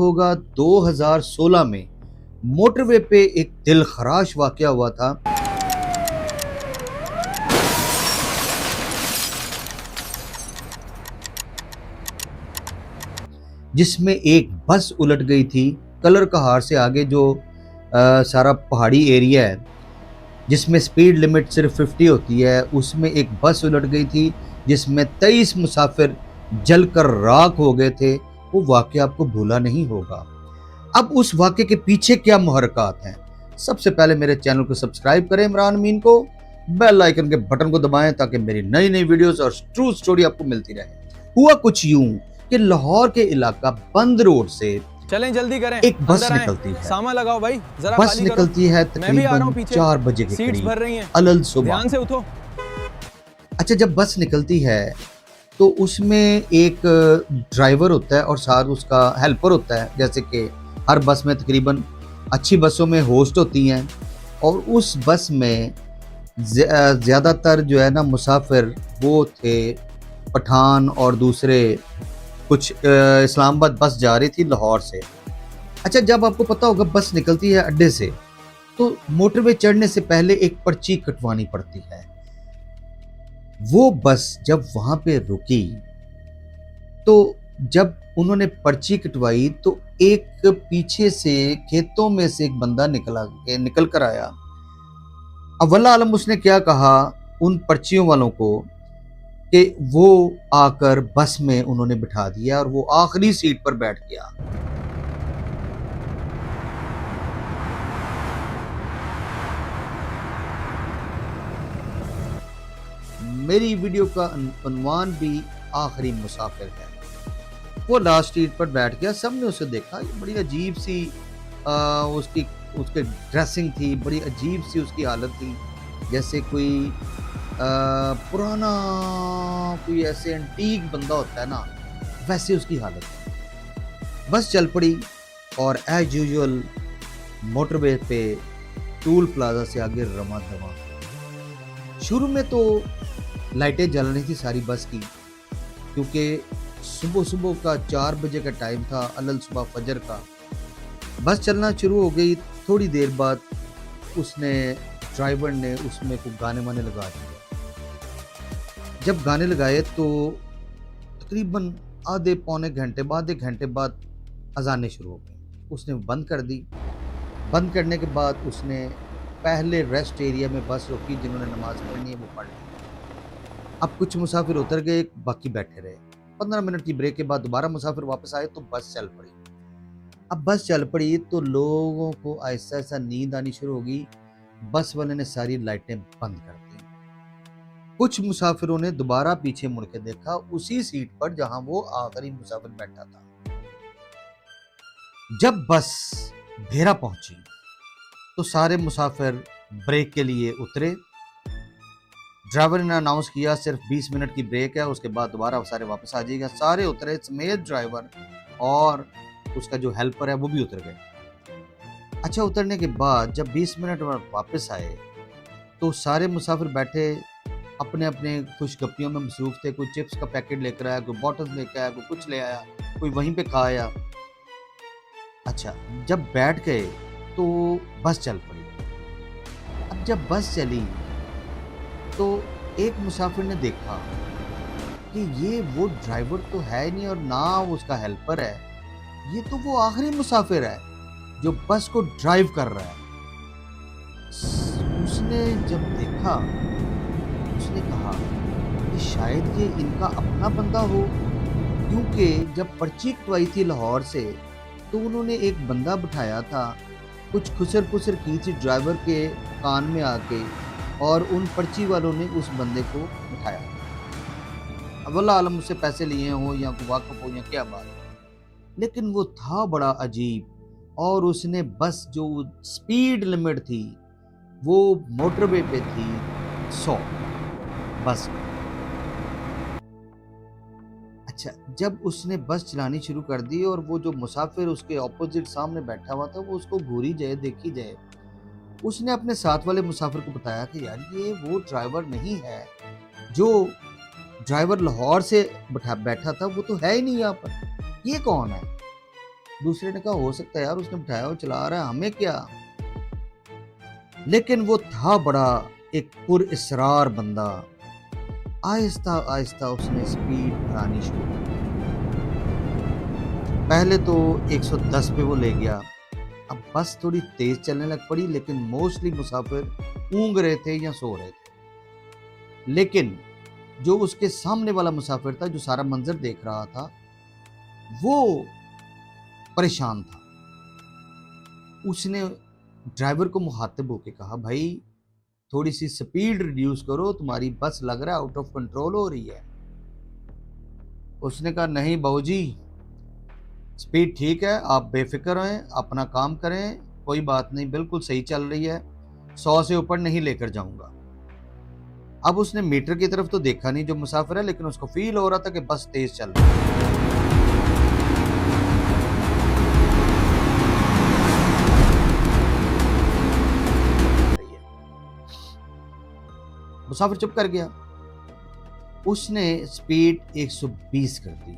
होगा 2016 में मोटरवे पे एक दिलखराश वाकया हुआ था। जिसमें एक बस उलट गई थी कलर कहार से आगे जो सारा पहाड़ी एरिया है जिसमें स्पीड लिमिट सिर्फ 50 होती है, उसमें एक बस उलट गई थी जिसमें 23 मुसाफिर जलकर राख हो गए थे। वो वाकया आपको भूला नहीं होगा। अब उस वाकये के पीछे क्या मुहर्रकात हैं, सबसे पहले मेरे चैनल को सब्सक्राइब करें इमरान अमीन को, बेल आइकन के बटन को दबाएं ताकि मेरी नई नई वीडियोस और ट्रू स्टोरी आपको मिलती रहे। हुआ कुछ यूं कि लाहौर के इलाका बंद रोड से चलें जल्दी करें, एक बस अंदर आएं, निकलती है। सामान लगाओ भाई, जरा बस खाली निकलती करो। है मैं भी आ रहा हूं तकरीबन पीछे, 4 बजे के सीट्स भर रही करीब हैं, अलल सुबह। ध्यान से उठो। अच्छा, जब बस निकलती है तो उसमें एक ड्राइवर होता है और साथ उसका हेल्पर होता है। जैसे कि हर बस में तकरीबन अच्छी बसों में होस्ट होती हैं, और उस बस में ज़्यादातर जो है ना मुसाफिर वो थे पठान और दूसरे कुछ इस्लामाबाद बस जा रही थी लाहौर से। अच्छा, जब आपको पता होगा बस निकलती है अड्डे से तो मोटरवे चढ़ने से पहले एक पर्ची कटवानी पड़ती है। वो बस जब वहां पे रुकी तो जब उन्होंने पर्ची कटवाई तो एक पीछे से खेतों में से एक बंदा निकल कर आया। अव्वला आलम उसने क्या कहा उन पर्चियों वालों को कि वो आकर बस में उन्होंने बिठा दिया और वो आखिरी सीट पर बैठ गया। मेरी वीडियो का उन्वान भी आखिरी मुसाफिर है। वो लास्ट सीट पर बैठ गया, सबने उसे देखा। ये बड़ी अजीब सी उसकी उसके ड्रेसिंग थी, बड़ी अजीब सी उसकी हालत थी, जैसे कोई पुराना कोई ऐसे एंटीक बंदा होता है ना, वैसे उसकी हालत थी। बस चल पड़ी और एज यूजुअल मोटरवे पे टूल प्लाजा से आगे रमा दमा। शुरू में तो लाइटें जल रही थी सारी बस की, क्योंकि सुबह सुबह का 4 बजे का टाइम था, अलल सुबह फजर का। बस चलना शुरू हो गई। थोड़ी देर बाद उसने ड्राइवर ने उसमें कुछ गाने वाने लगा दिए। जब गाने लगाए तो तकरीबन आधे पौने घंटे बाद, 1 घंटे बाद अजानें शुरू हो गई। उसने बंद कर दी। बंद करने के बाद उसने पहले रेस्ट एरिया में बस रोकी, जिन्होंने नमाज पढ़नी है वो पढ़ ली। अब कुछ मुसाफिर उतर गए, बाकी बैठे रहे। 15 मिनट की ब्रेक के बाद दोबारा मुसाफिर वापस आए तो बस चल पड़ी। अब बस चल पड़ी तो लोगों को ऐसा ऐसा नींद आनी शुरू होगी। बस वाले ने सारी लाइटें बंद कर दी। कुछ मुसाफिरों ने दोबारा पीछे मुड़ के देखा, उसी सीट पर जहां वो आखिरी मुसाफिर बैठा था। जब बस भेरा पहुंची तो सारे मुसाफिर ब्रेक के लिए उतरे। ड्राइवर ने अनाउंस किया सिर्फ 20 मिनट की ब्रेक है, उसके बाद दोबारा सारे वापस आ जाएगा। सारे उतरे समेत ड्राइवर और उसका जो हेल्पर है वो भी उतर गए। अच्छा, उतरने के बाद जब 20 मिनट वापस आए तो सारे मुसाफिर बैठे अपने अपने खुशगपियों में मसरूफ थे। कोई चिप्स का पैकेट लेकर आया, कोई बॉटल्स लेकर आया, कोई कुछ ले आया, कोई वहीं पे खा आया। अच्छा, जब बैठ गए तो बस चल पड़ी। अब जब बस चली तो एक मुसाफिर ने देखा कि ये वो ड्राइवर तो है नहीं और ना उसका हेल्पर है, ये तो वो आखिरी मुसाफिर है जो बस को ड्राइव कर रहा है। उसने जब देखा, उसने कहा कि शायद ये इनका अपना बंदा हो, क्योंकि जब पर्ची कटवाई थी लाहौर से तो उन्होंने एक बंदा बिठाया था, कुछ खुसर पुसर की थी ड्राइवर के कान में आके, और उन पर्ची वालों ने उस बंदे को बिठाया। अव्वला आलम उससे पैसे लिए हो या वाकफ हो या क्या बात, लेकिन वो था बड़ा अजीब। और उसने बस जो स्पीड लिमिट थी वो मोटरवे पे थी 100 बस। अच्छा, जब उसने बस चलानी शुरू कर दी और वो जो मुसाफिर उसके ऑपोजिट सामने बैठा हुआ था वो उसको घूरी जाए देखी जाए, उसने अपने साथ वाले मुसाफिर को बताया कि यार ये वो ड्राइवर नहीं है, जो ड्राइवर लाहौर से बैठा था वो तो है ही नहीं यहाँ पर, ये कौन है। दूसरे ने कहा हो सकता है यार उसने बिठाया हो चला रहा है, हमें क्या। लेकिन वो था बड़ा एक पुरइसरार बंदा। आहिस्ता आहिस्ता उसने स्पीड बढ़ानी शुरू की। पहले तो 110 पे वो ले गया। अब बस थोड़ी तेज चलने लग पड़ी, लेकिन मोस्टली मुसाफिर ऊँग रहे थे या सो रहे थे। लेकिन जो उसके सामने वाला मुसाफिर था, जो सारा मंजर देख रहा था, वो परेशान था। उसने ड्राइवर को मुखातिब होकर कहा, भाई थोड़ी सी स्पीड रिड्यूस करो, तुम्हारी बस लग रहा है आउट ऑफ कंट्रोल हो रही है। उसने कहा नहीं बाबूजी, स्पीड ठीक है, आप बेफिक्र रहें, अपना काम करें, कोई बात नहीं, बिल्कुल सही चल रही है, 100 से ऊपर नहीं लेकर जाऊंगा। अब उसने मीटर की तरफ तो देखा नहीं जो मुसाफिर है, लेकिन उसको फील हो रहा था कि बस तेज चल रही है। मुसाफिर चुप कर गया। उसने स्पीड 120 कर दी।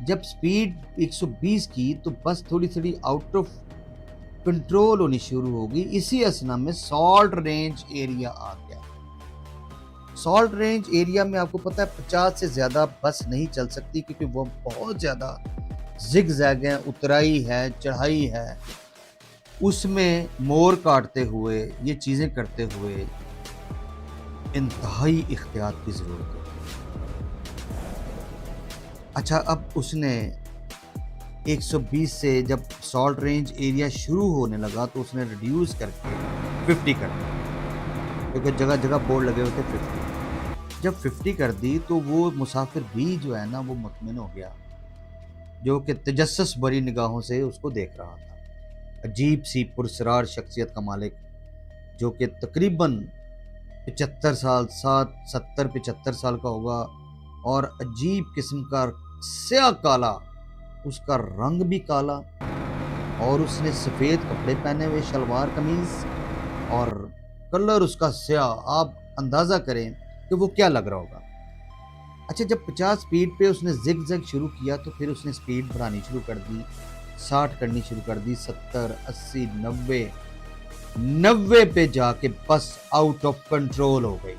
जब स्पीड 120 की तो बस थोड़ी थोड़ी आउट ऑफ कंट्रोल होनी शुरू होगी। इसी असना में सॉल्ट रेंज एरिया आ गया। सॉल्ट रेंज एरिया में आपको पता है 50 से ज्यादा बस नहीं चल सकती, क्योंकि वो बहुत ज्यादा जिग-जैग है, उतराई है, चढ़ाई है। उसमें मोड़ काटते हुए, ये चीजें करते हुए इंतहाई इख्तियात की जरूरत है। अच्छा, अब उसने 120 से जब सॉल्ट रेंज एरिया शुरू होने लगा तो उसने रिड्यूस करके 50 कर दी, क्योंकि जगह जगह बोर्ड लगे हुए थे 50। जब 50 कर दी तो वो मुसाफिर भी जो है ना वो मुतमिन हो गया, जो कि तजस्सुस भरी निगाहों से उसको देख रहा था। अजीब सी पुरसरार शख्सियत का मालिक, जो कि तकरीबन 75 साल 70-75 साल का होगा, और अजीब किस्म का स्याह काला, उसका रंग भी काला, और उसने सफ़ेद कपड़े पहने हुए, शलवार कमीज, और कलर उसका स्याह। आप अंदाज़ा करें कि वो क्या लग रहा होगा। अच्छा, जब 50 स्पीड पे उसने जिग जैग शुरू किया तो फिर उसने स्पीड बढ़ानी शुरू कर दी, 60 करनी शुरू कर दी, 70, 80, 90 पे जाके बस आउट ऑफ कंट्रोल हो गई।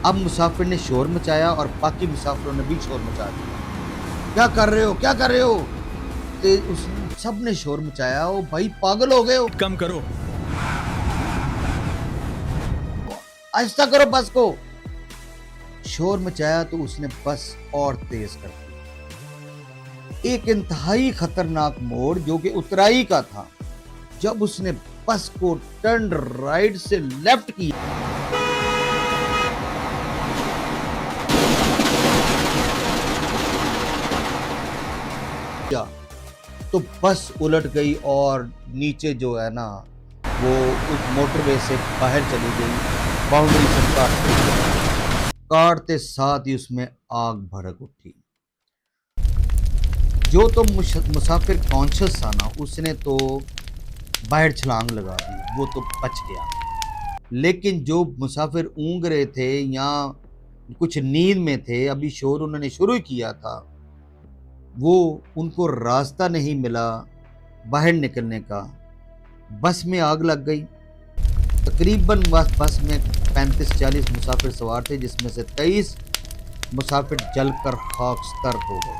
अब मुसाफिर ने शोर मचाया और बाकी मुसाफिरों ने भी शोर मचा दिया। क्या कर रहे हो, क्या कर रहे हो? तो उस सब ने शोर मचाया, ओ भाई पागल हो गए हो, कम करो, आहिस्ता करो बस को। शोर मचाया तो उसने बस और तेज कर दी। एक इंतहाई खतरनाक मोड़ जो कि उतराई का था, जब उसने बस को टर्न राइट से लेफ्ट किया तो बस उलट गई और नीचे जो है ना वो उस मोटरवे से बाहर चली गई, बाउंड्री से काटते साथ ही उसमें आग भड़क उठी। जो तो मुसाफिर कॉन्शियस था ना, उसने तो बाहर छलांग लगा दी, वो तो बच गया। लेकिन जो मुसाफिर ऊँग रहे थे या कुछ नींद में थे, अभी शोर उन्होंने शुरू किया था, वो उनको रास्ता नहीं मिला बाहर निकलने का। बस में आग लग गई। तकरीबन बस में 35-40 मुसाफिर सवार थे, जिसमें से 23 मुसाफिर जलकर खाकस्तर हो गए।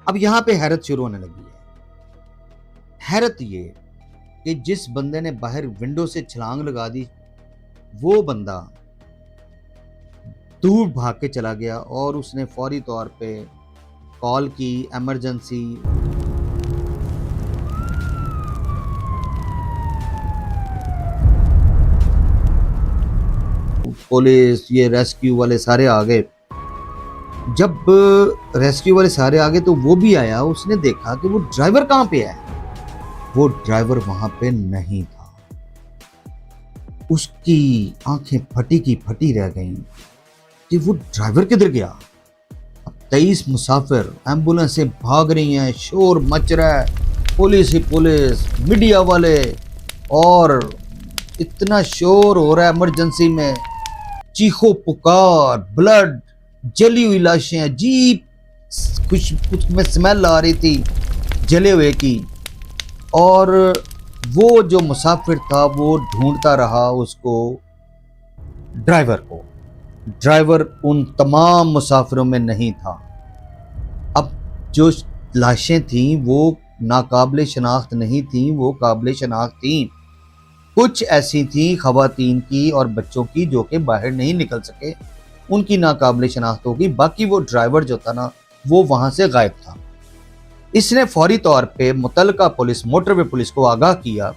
अब यहाँ पे हैरत शुरू होने लगी है। हैरत ये कि जिस बंदे ने बाहर विंडो से छलांग लगा दी, वो बंदा दूर भाग के चला गया और उसने फौरी तौर पे कॉल की, इमरजेंसी। पुलिस, ये रेस्क्यू वाले सारे आ गए। जब रेस्क्यू वाले सारे आ गए तो वो भी आया। उसने देखा कि वो ड्राइवर कहाँ पे है। वो ड्राइवर वहां पे नहीं था। उसकी आंखें फटी की फटी रह गईं कि वो ड्राइवर किधर गया। अब 23 मुसाफिर, एम्बुलेंसें भाग रही हैं, शोर मच रहा है, पुलिस ही पुलिस, मीडिया वाले, और इतना शोर हो रहा है इमरजेंसी में, चीखो पुकार, ब्लड, जली हुई लाशें, अजीब कुछ उसमें स्मेल आ रही थी जले हुए की। और वो जो मुसाफिर था वो ढूंढता रहा उसको, ड्राइवर को। ड्राइवर उन तमाम मुसाफिरों में नहीं था। अब जो लाशें थीं वो नाकाबिले शनाख्त नहीं थीं, वो काबिले शनाख्त थीं। कुछ ऐसी थीं ख़वातीन की और बच्चों की जो कि बाहर नहीं निकल सके, उनकी नाकाबिले शनाख्त होगी। बाकी वो ड्राइवर जो था ना वो वहाँ से गायब था। इसने फौरी तौर पे मुतलका पुलिस, मोटरवे पुलिस को आगाह किया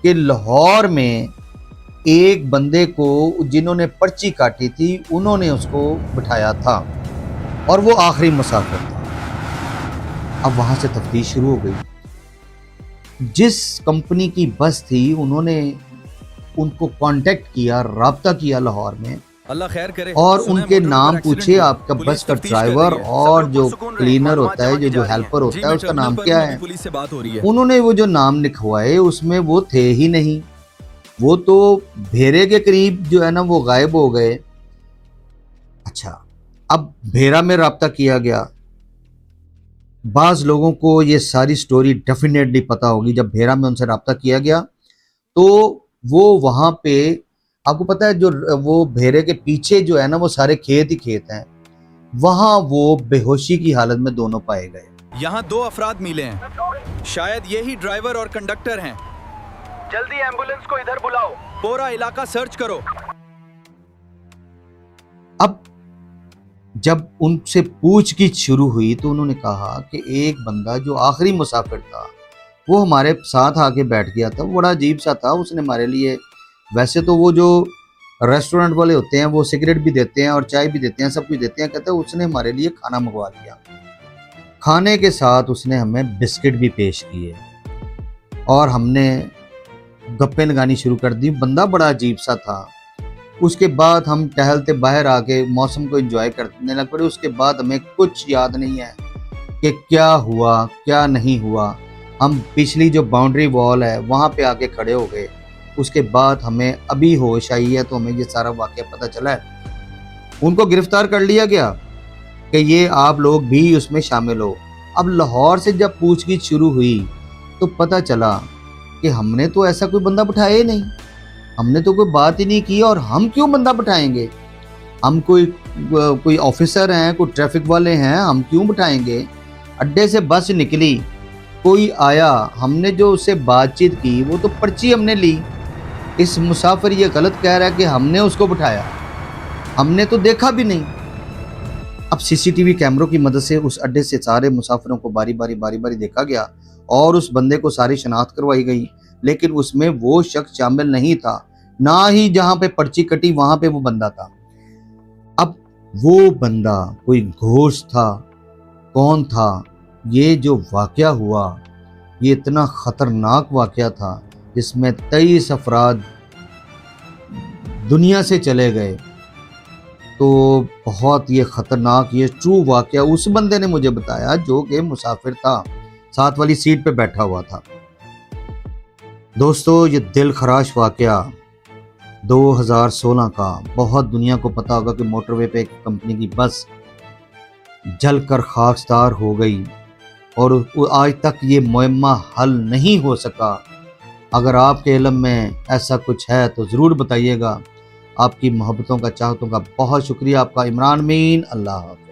कि लाहौर में एक बंदे को जिन्होंने पर्ची काटी थी उन्होंने उसको बिठाया था और वो आखिरी मुसाफिर था। अब वहाँ से तफ्तीश शुरू हो गई। जिस कंपनी की बस थी उन्होंने उनको कांटेक्ट किया, राब्ता किया लाहौर में, अल्लाह खैर करे। और सुना है उनके मोटर नाम पर एक्सीडेंट पूछे, हुआ। आपका पुलिस बस का तफ्तीश कर ड्राइवर रही है। और सब जो लोग पुरसुकून रहें, क्लीनर मालूमात होता है, जमा की जो जा रही हेल्पर हैं। होता जी, है, मैं उसका टर्मिनल नाम पर क्या हूं, है। पुलिस से बात हो रही है। उन्होंने वो जो नाम लिखवाए उसमें वो थे ही नहीं। वो तो भेरे के करीब जो है ना वो गायब हो गए। अच्छा, अब भेरा में राब्ता किया गया। बाज लोगों को ये सारी स्टोरी डेफिनेटली पता होगी। जब भेरा में उनसे राब्ता किया गया तो वो वहाँ पे, आपको पता है जो वो भेरे के पीछे जो है ना वो सारे खेत ही खेत हैं, वहाँ वो बेहोशी की हालत में दोनों पाए गए। यहाँ 2 अफराद मिले हैं, शायद यही ड्राइवर और कंडक्टर हैं। जल्दी एम्बुलेंस को इधर बुलाओ, पूरा इलाका सर्च करो। अब जब उनसे पूछगिछ शुरू हुई तो उन्होंने कहा कि एक बंदा जो आखिरी मुसाफिर था वो हमारे साथ आके बैठ गया था। वो बड़ा अजीब सा था। उसने हमारे लिए, वैसे तो वो जो रेस्टोरेंट वाले होते हैं वो सिगरेट भी देते हैं और चाय भी देते हैं, सब कुछ देते हैं। कहते हैं उसने हमारे लिए खाना मंगवा लिया। खाने के साथ उसने हमें बिस्किट भी पेश किए और हमने गप्पे लगानी शुरू कर दी। बंदा बड़ा अजीब सा था। उसके बाद हम टहलते बाहर आके मौसम को एंजॉय करने लग पड़े। उसके बाद हमें कुछ याद नहीं है कि क्या हुआ क्या नहीं हुआ। हम पिछली जो बाउंड्री वॉल है वहाँ पे आके खड़े हो गए। उसके बाद हमें अभी होश आई है तो हमें ये सारा वाक़या पता चला है। उनको गिरफ्तार कर लिया गया कि ये आप लोग भी उसमें शामिल हो। अब लाहौर से जब पूछगिछ शुरू हुई तो पता चला कि हमने तो ऐसा कोई बंदा बिठाया ही नहीं, हमने तो कोई बात ही नहीं की। और हम क्यों बंदा बिठाएंगे? हम कोई ऑफिसर हैं, कोई ट्रैफिक वाले हैं, हम क्यों बिठाएंगे? अड्डे से बस निकली, कोई आया, हमने जो उससे बातचीत की वो तो पर्ची हमने ली। इस मुसाफिर ये गलत कह रहा है कि हमने उसको बिठाया, हमने तो देखा भी नहीं। अब सीसीटीवी कैमरों की मदद से उस अड्डे से सारे मुसाफिरों को बारी बारी देखा गया और उस बंदे को सारी शनाख्त करवाई गई, लेकिन उसमें वो शख्स शामिल नहीं था, ना ही जहां पे पर्ची कटी वहां पे वो बंदा था। अब वो बंदा कोई घोष था, कौन था? ये जो वाकया हुआ ये इतना ख़तरनाक वाकया था जिसमें 23 अफराद दुनिया से चले गए। तो बहुत ये ख़तरनाक, ये ट्रू वाकया उस बंदे ने मुझे बताया जो कि मुसाफिर था, साथ वाली सीट पे बैठा हुआ था। दोस्तों, ये दिल खराश वाकया 2016 का, बहुत दुनिया को पता होगा कि मोटरवे पे एक कंपनी की बस जलकर खाकसार हो गई और आज तक ये मुअम्मा हल नहीं हो सका। अगर आपके इल्म में ऐसा कुछ है तो ज़रूर बताइएगा। आपकी मोहब्बतों का, चाहतों का बहुत शुक्रिया। आपका इमरान मीन। अल्लाह हाफ़िज़।